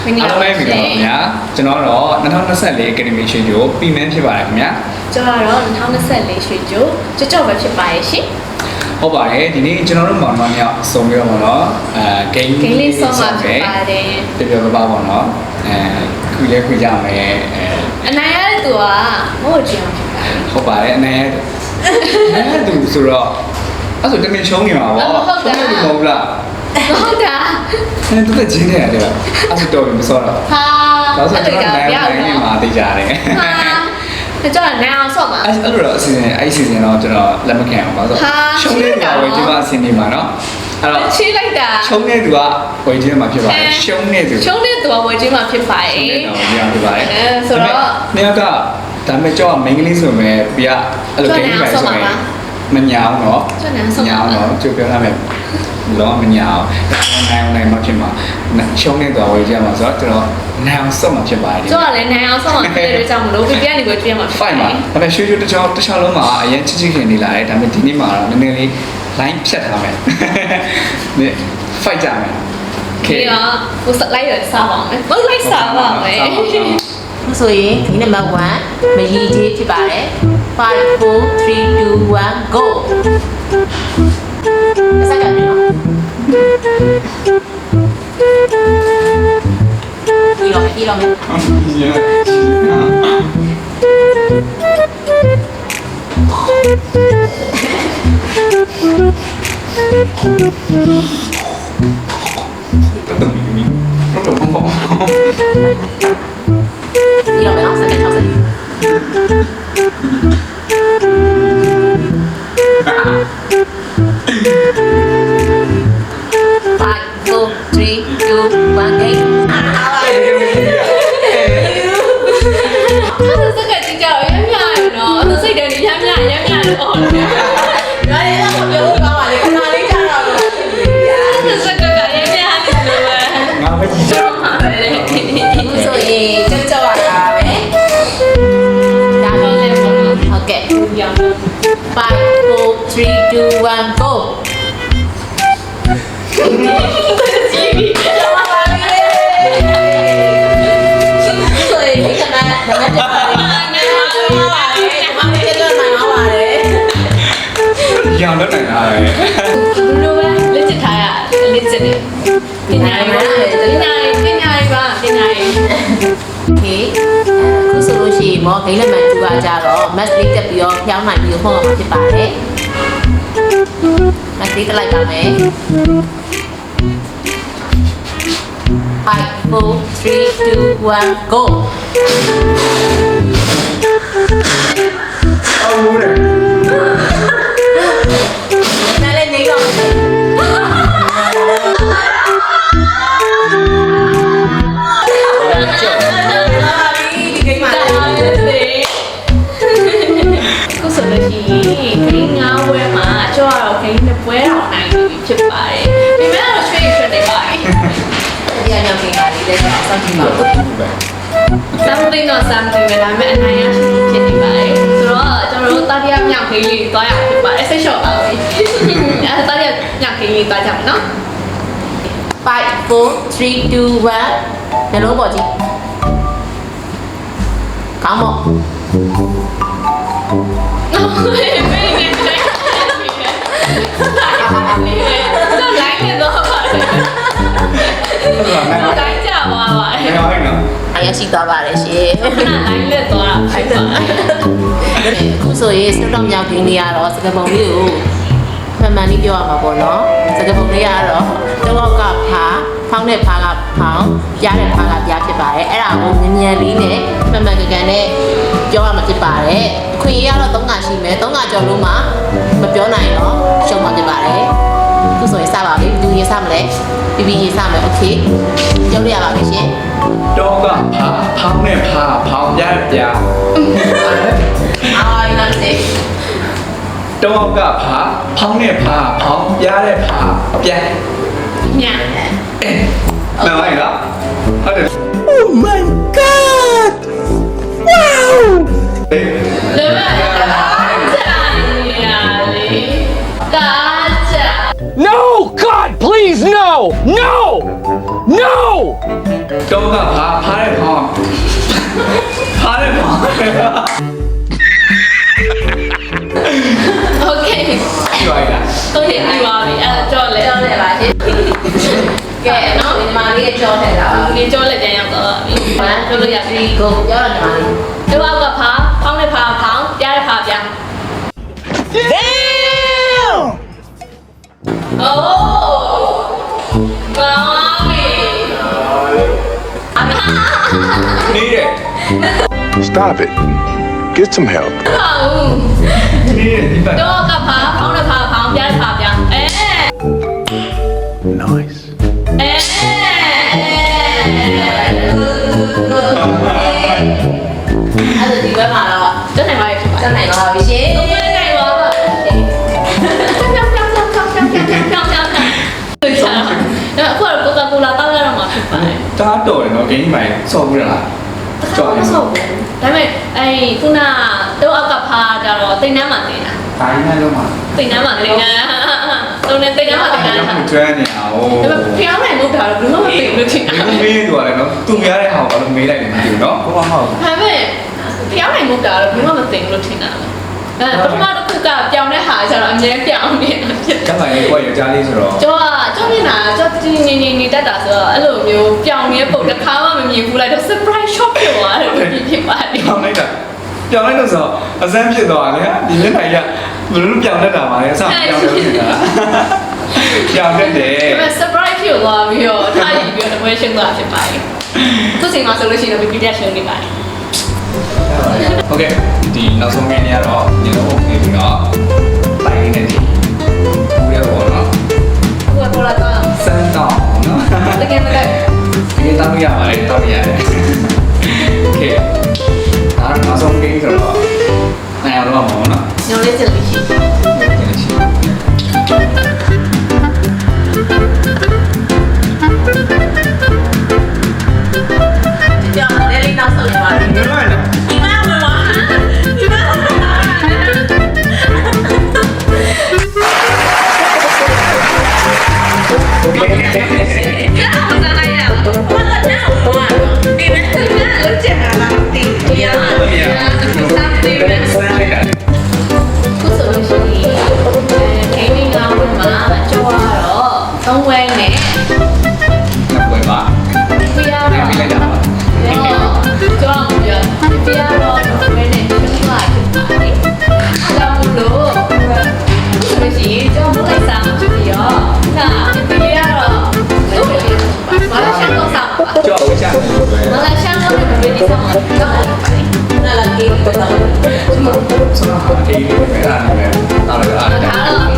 မင်္ဂလာပါခင်ဗျာကျွန်တော်တော့2024 Academy ရွှေကြိုပြည်မန်းဖြစ်ပါတယ်ခင်ဗျာကျွန်တော်တော့2024ရွှေကြိုကြော့ပဲဖြစ်ပါရဲ့ရှင်ဟုတ်ပါတယ်ဒီနေ့ကျွန်တော်တို့မောင်နှမမြောက်စုံပြီးတော့ပေါ့နော်ဂိမ်းလေးဆုံးမှာဖြစ်ပါတယ်ပြပြပါပေါ့နော်ခွေလဲခွေကြမယ်အနိုင်ရတဲ့သူကမဟုတ်ကြအောင်ဟုတ်ပါတယ်အနိုင်ရတဲ့သူဆိုတော့အဲ့ဆိုတမင်ချုံးနေမှာပေါ့ဟုတ်တယ်မဟုတ်လားဟုတ်တာတူတဲ့ဂျင်းနေရတယ်အဲ့ဆိုတော့မစောတော့ဟာဒါဆိုတော့နိုင်နေမှာသိကြတယ်ဟာကျွန်တော်နိုင်အောင်ဆော့မှာအဲ့တော့အစီအစဉ်တော့ကျွန်တော်လက်မခံအောင်ပါဆိုရှုံးနေတာဝေးကျမအစီအစဉ်မှာနော်အဲ့တော့ချိလိုက်တာရှုံးနေသူကဝေးကျမှာဖြစ်ပါတယ်ရှုံးနေသူကဝေးကျမှာဖြစ်ပါတယ်ဖြစ်ပါတယ်ဆိုတော့နေကဒါမဲ့ကြောက်မင်္ဂလိဆိုမဲ့ပြအဲ့လိုကိန်းပဲဆိုရင်မညာအောင်တော့ညာအောင်တော့ကြိုပြောရမယ်လောမညာအောင်နိုင်မှဖြစ်မှာရှုံးနေသူဝေးကျမှာဆိုတော့ကျွန်တော်နိုင်အောင်ဆော့မှာဖြစ်ပါတယ်ကျွန်တော်လည်းနိုင်အောင်ဆော့မှာဖြစ်တဲ့ကြောင့်မလို့ပြပြနေပွဲပြမှာဖြစ်ပါတယ်ဒါပေမဲ့ရွှေတခြားလုံးမှာအရင်ချစ်ခင်နေလာတယ်ဒါပေမဲ့ဒီနေ့မှာတော့နည်းနည်းလေး line ဖြတ်ထားမယ်ဒီ fight ကြမယ်ခေရောကိုစလိုက်ရစားပါမယ်ဘုတ်လိုက်စားပါမယ်ဆိုရင်ဒီနံပါတ်1မရီကြီးဖြစ်ပါတယ်5 4 3 2 1 go စကားပြောဒီလိုနော်စကားထောက်စရောင်တော့နိုင်တာပဲဘလို့ပဲလက်ချထားရလက်ချတယ်ပညာရေးပါခေခုဆိုလို့ရှိရင်မောဂိမ်းလက်မှန်ကျူပါကြတော့ match လေးတက်ပြီးတော့ဖြောင်းနိုင်ပြီးတော့မှောက်မှာဖြစ်ပါတယ် match လေးတက်လိုက်ပါမယ်5 4 3 2 1 go အော်ဟုတ်တယ်နားလေးနေတော့ကိုစလို့ရှိရင်ဂိမ်း9ပွဲမှာကျော်တော့ဂိမ်း2ပွဲတော့နိုင်ပြီဖြစ်ပါတယ်။ဒီမဲ့တော့ရွှေနေပါပြီ။ဒီအကြောင်းလေးပါလေးလည်းစောင့်ကြည့်ပါဦး။ something တော့ something ပဲဒါပေမဲ့အနိုင်ရရှိဖြစ်နေပါတယ်။ဆိုတော့ကျွန်တော်တို့တာတရားမြောက်ဂိမ်းလေးသွားရဖြစ်ပါတယ်။ဆက်လျှော့ပါမယ်။အဲတာတရားမြောက်ဂိမ်းလေးသွားကြမယ်နော်။5 4 3 2 1 နှလုံးပေါ်ကြည့်။ကောင်းပါတော့လိုက်နေတော့ပါတယ်တိုင်းကြပါပါတယ်အရရှိသွားပါတယ်ရှင်ခဏလိုက်လက်သွားတာဖိုက်ပါခုဆိုရင်စတော့မြောက်ခင်းလေးကတော့စကပုံလေးကိုမှန်မှန်လေးပြောရမှာပေါ့နော်စကပုံလေးကတော့တော့ကဖာဖောင်းတဲ့ဖာကဖောင်းပြားတဲ့ဖာကပြားဖြစ်ပါတယ်အဲ့ဒါကိုမြင်မြန်လေးနဲ့မှန်မှန်ကန်ကန်နဲ့ပြောရမှာဖြစ်ပါတယ်ခွေရတော့3ကရှိမယ်3ကကြော်လို့မှမပြောနိုင်တော့ရှုံးမှာဖြစ်ပါတယ်ခုဆိုရင်စပါပြီဘယ်သူရင်စမလဲပြီးပြီးရင်စမယ်โอเคပြောရပါမယ်ရှင်တော့ကဖောင်းနဲ့ဖာဖောင်းပြပြအာရမ်းစေတော့ကဖောင်းနဲ့ဖာဖောင်းပြတဲ့ဖာပြညနားလိုက်လားဟုတ်တယ် Oh my god wow လေဘာကာချာ No God please no no no တော့ ကဖားတဲ့ဖောင်းဖားတဲ့ဖောင်း โอเค ကြွားရ တော့ရပြီပါပြီအဲ့ကြောလဲ ကြောတယ်ပါရှင်ကဲနော်ဒီမှာလေးကြောတယ်လား ဒီကြောလက်ကျန်ရောက်တော့ပြီပြောလို့ရပြီ ကိုကြောတယ်ညီမလေး တို့အောက်ကဖားဖောင်းနဲ့ဖားဖောင်းပြားတဲ့ဖားပြား Damn! โอ้ကောင်းပြီ နေတယ် Stop it. Get some help. ဟုတ် နေတယ်ဒီဘက် တို့ကဖားဖောင်းနဲ့ဖားဖောင်းပြားတဲ့ဖားပြားအဲ Nice. အဲ့ဒါဒီဘက်မှာတော့ တက်နိုင်ပါရဲ့ဖြစ်ပါ စက်နိုင်ပါပြီရှင် ကိုယ်နိုင်ပါပါပြောင်းပြောင်းပြောင်းပြောင်းပြောင်းပြောင်းပြောင်းပြောင်းပြောင်းအခုကတော့ကိုကာကိုလာတောက်ရတော့မှာဖြစ်ပါတယ် တားတော်တယ်နော်ဂိမ်းမိုင်ဆော့ဘူးလား ကြောက်မဆော့ဘူးဒါပေမဲ့အဲ့ခုနတော့အောက်ကဖားကြတော့တိတ်နှမ်းမှတင်တာ ဒါရင်းနဲ့လုံးမှာ တိတ်နှမ်းမှတင်တာတုံးနေတိတ်နှမ်းမှတင်တာဒါပေ ကျွမ်းနေတာဟို မဲ့ဖျောင်းနိုင်မှုဒါတော့ဘယ်လိုမှမသိဘူးထင်တာ ဒီမေးတူရတယ်နော်သူများတဲ့ဟာကိုလည်းမေးလိုက်တယ်မသိဘူးနော်ဟုတ်ပါဟုတ် ဒါပေမဲ့ဖျောင်းနိုင်မှုဒါတော့ဘယ်လိုမှမသိဘူးလို့ထင်တာပထမတစ်ခုကပြောင်းတဲ့ဟာကျတော့အမြဲပြောင်းနေတာဖြစ် ကမိုင်လေးကိုရကြားလေးဆိုတော့ ကျောင်းမျက်နှာကျောင်းနေတက်တာဆိုတော့အဲ့လိုမျိုးပြောင်းနေတဲ့ပုံတစ်ခါမှမမြင်ဘူးလိုက်တော့ surprise shock ဖြစ်သွားတယ်ဖြစ်ပါတယ် ပြောင်းလိုက်တာပြောင်းလိုက်လို့ဆိုအစမ်းဖြစ်သွားတယ်ဒီမျက်နှာကြီးကဘယ်လိုပြောင်းတတ်တာပါလဲအစပြောင်းလို့ဖြစ်တာပြောင်းတတ်တယ် ဒါပေမဲ့ surprise ဖြစ်သွားပြီးတော့ထားရပြီးတော့ဝယ်ရှင်းသွားဖြစ်ပါတယ်သူ့ချိန်မှာဆိုလို့ရှိရင် BPD ရှင်းနေပါတယ် โอเคဒီနောက်ဆုံးနေ့ကတော့ညီတော်တို့ပြီးတော့တိုင်နေတယ်ဘူးရပါတော့ ဘယ်ပေါ်လာတော့ စမ်းတော့နော် တကယ်မလဲ ဒီတောင်းရပါတယ်တောင်းရတယ်โอเคဒါနောက်ဆုံးနေ့ဆိုတော့နိုင်အောင်တော့မဟုတ်နော် ညောင်းလေးစလို့ရှိ ကြောက်တယ်လေးနောက်ဆုံးညီမလေး ဘယ်လိုလဲ ဒီမှာဝင်ပါဒီမှာဝင်ပါ โอเค ဘာသာလိုက်ရအောင် ဘာလဲနော်ဒီမဲ့လို့ချက်လာတင်ရ something စမ်းလိုက်တာ ခုဆိုလို့ရှိရင်ဂိမ်းမင်းကောင်းမှာကြောတော့သုံးဝဲနဲ့ နောက်ပွဲပါ ပြရတော့ ပြန်ပြီးလိုက်တာပါ ကြောင်းပြပြရတော့ဝဲနဲ့ရှင်းသွားဖြစ်ပါတယ်။ကြောင်းလို့ခုဆိုလို့ရှိရင်ကြောင်းမို့လိုက်စားဖြစ်ပြီးတော့ဒါပြရတော့မလာရှမ်းတော့စားပါ ကြောက်ဝချတယ်ပဲ မလာရှမ်းတော့ပြည့်စုံအောင်ကြောင်းလိုက်ပါတယ် နာလာကေးပတ်တော့ ဆိုတော့ဒီလိုပဲအားနေပဲတားလိုက်တာ ။ဒါတော့